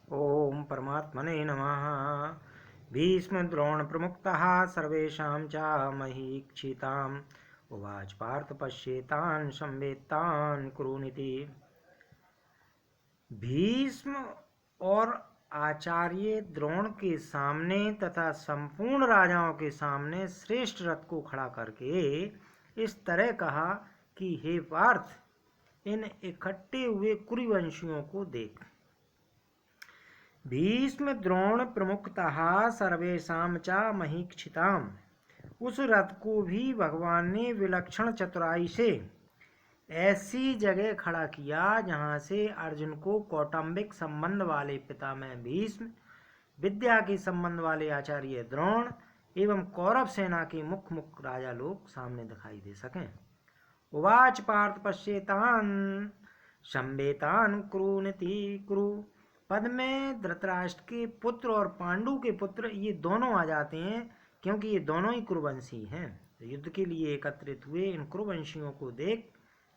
ओम परमात्मने नमः। भीष्म द्रोण प्रमुक्तः सर्वेषां च महीक्षिताम् उवाच पार्थ पश्येतान् संवेत्तान् कुरुनिति। भीष्म और आचार्य द्रोण के सामने तथा संपूर्ण राजाओं के सामने श्रेष्ठ रथ को खड़ा करके इस तरह कहा कि हे पार्थ, इन इकट्ठे हुए कुरुवंशियों को देख। भीष्म द्रोण प्रमुखतः सर्वेषां च महीक्षिताम्। उस रथ को भी भगवान ने विलक्षण चतुराई से ऐसी जगह खड़ा किया जहां से अर्जुन को कौटुंबिक संबंध वाले पितामह भीष्म, विद्या के संबंध वाले आचार्य द्रोण एवं कौरव सेना के मुख्य मुख्य राजा लोग सामने दिखाई दे सकें। उवाच पार्थ पश्येतान् संवेतान् कुरुनिति। कुरु पद में धृतराष्ट्र के पुत्र और पांडु के पुत्र ये दोनों आ जाते हैं, क्योंकि ये दोनों ही कुरुवंशी हैं। युद्ध के लिए एकत्रित हुए इन कुरुवंशियों को देख,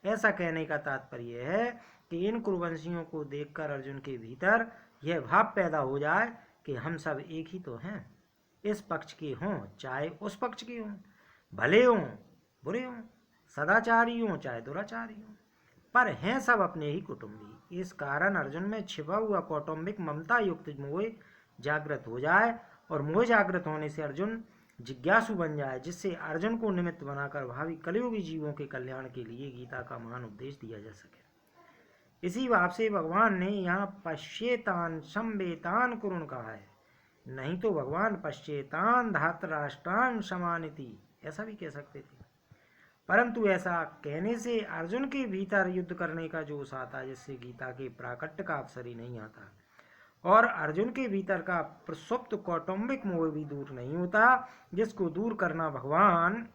ऐसा कहने का तात्पर्य है कि इन कुरुवंशियों को देखकर अर्जुन के भीतर यह भाव पैदा हो जाए कि हम सब एक ही तो हैं, इस पक्ष के हों चाहे उस पक्ष के हों, भले हों बुरे हों, सदाचारी हों चाहे दुराचारी हों, पर हैं सब अपने ही कुटुंबी। इस कारण अर्जुन में छिपा हुआ कौटुंबिक ममता युक्त मोह जागृत हो जाए और मोह जागृत होने से अर्जुन जिज्ञासु बन जाए, जिससे अर्जुन को निमित्त बनाकर भावी कलियुगी जीवों के कल्याण के लिए गीता का महान उपदेश दिया जा सके। इसी भाव से भगवान ने यहाँ पश्येतान संवेतान कुरुन कहा है, नहीं तो भगवान पश्येतान धातराष्ट्रान समानिति ऐसा भी कह सकते थे, परंतु ऐसा कहने से अर्जुन के भीतर युद्ध करने का जोश आता, जिससे गीता के प्राकट्य का अवसर ही नहीं आता और अर्जुन के भीतर का प्रसुप्त कौटुंबिक मोह भी दूर नहीं होता, जिसको दूर करना भगवान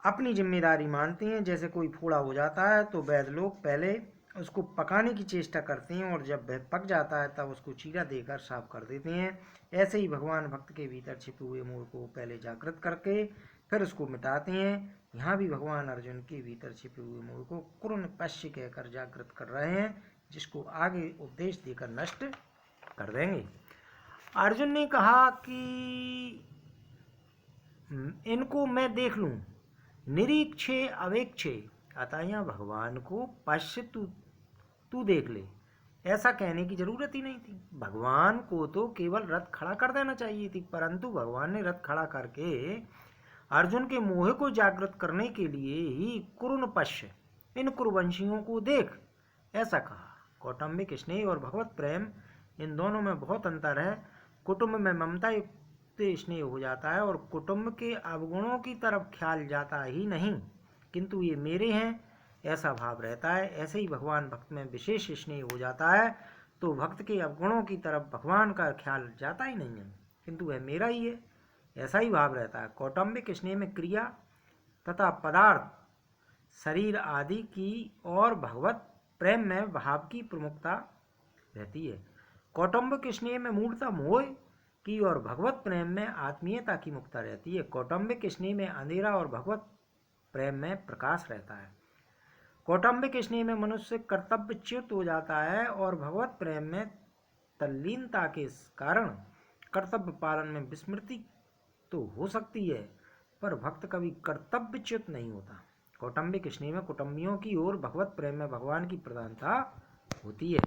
अपनी जिम्मेदारी मानते हैं। जैसे कोई फोड़ा हो जाता है तो वैद्य लोग पहले उसको पकाने की चेष्टा करते हैं और जब वह पक जाता है तब उसको चीरा देकर साफ कर देते हैं। ऐसे ही भगवान भक्त के भीतर छिपे हुए मोह को पहले जागृत करके फिर उसको मिटाते हैं। यहाँ भी भगवान अर्जुन के भीतर छिपे हुए मोह को कुरुन पश्य कहकर जागृत कर रहे हैं, जिसको आगे उपदेश देकर नष्ट कर देंगे। अर्जुन ने कहा कि इनको मैं देख लूं, निरीक्षे अवेक्षे, अतः यहाँ भगवान को पश्य तू देख ले ऐसा कहने की जरूरत ही नहीं थी। भगवान को तो केवल रथ खड़ा कर देना चाहिए थी, परंतु भगवान ने रथ खड़ा करके अर्जुन के मोह को जागृत करने के लिए ही कुरुन पश्य, इन कुरुवंशियों को देख ऐसा कहा। कौटुंबिक स्नेह और भगवत प्रेम, इन दोनों में बहुत अंतर है। कुटुंब में ममता युक्त स्नेह हो जाता है और कुटुंब के अवगुणों की तरफ ख्याल जाता ही नहीं, किंतु ये मेरे हैं ऐसा भाव रहता है। ऐसे ही भगवान भक्त में विशेष स्नेह हो जाता है तो भक्त के अवगुणों की तरफ भगवान का ख्याल जाता ही नहीं है, किंतु वह मेरा ही है ऐसा ही भाव रहता है। कौटुंबिक स्नेह में क्रिया तथा पदार्थ, शरीर आदि की और भगवत प्रेम में भाव की प्रमुखता रहती है। कौटुंबिक स्नेह में मूलतः मोह की और भगवत प्रेम में आत्मीयता की मुक्ता रहती है। कौटुंबिक स्नेह में अंधेरा और भगवत प्रेम में प्रकाश रहता है। कौटुंबिक स्नेह में मनुष्य कर्तव्यच्युत हो जाता है और भगवत प्रेम में तल्लीनता के कारण कर्तव्य पालन में विस्मृति तो हो सकती है, पर भक्त कभी कर्तव्यच्युत नहीं होता। कौटुंबिक स्नेह में कुटुंबियों की ओर भगवत प्रेम में भगवान की प्रधानता होती है।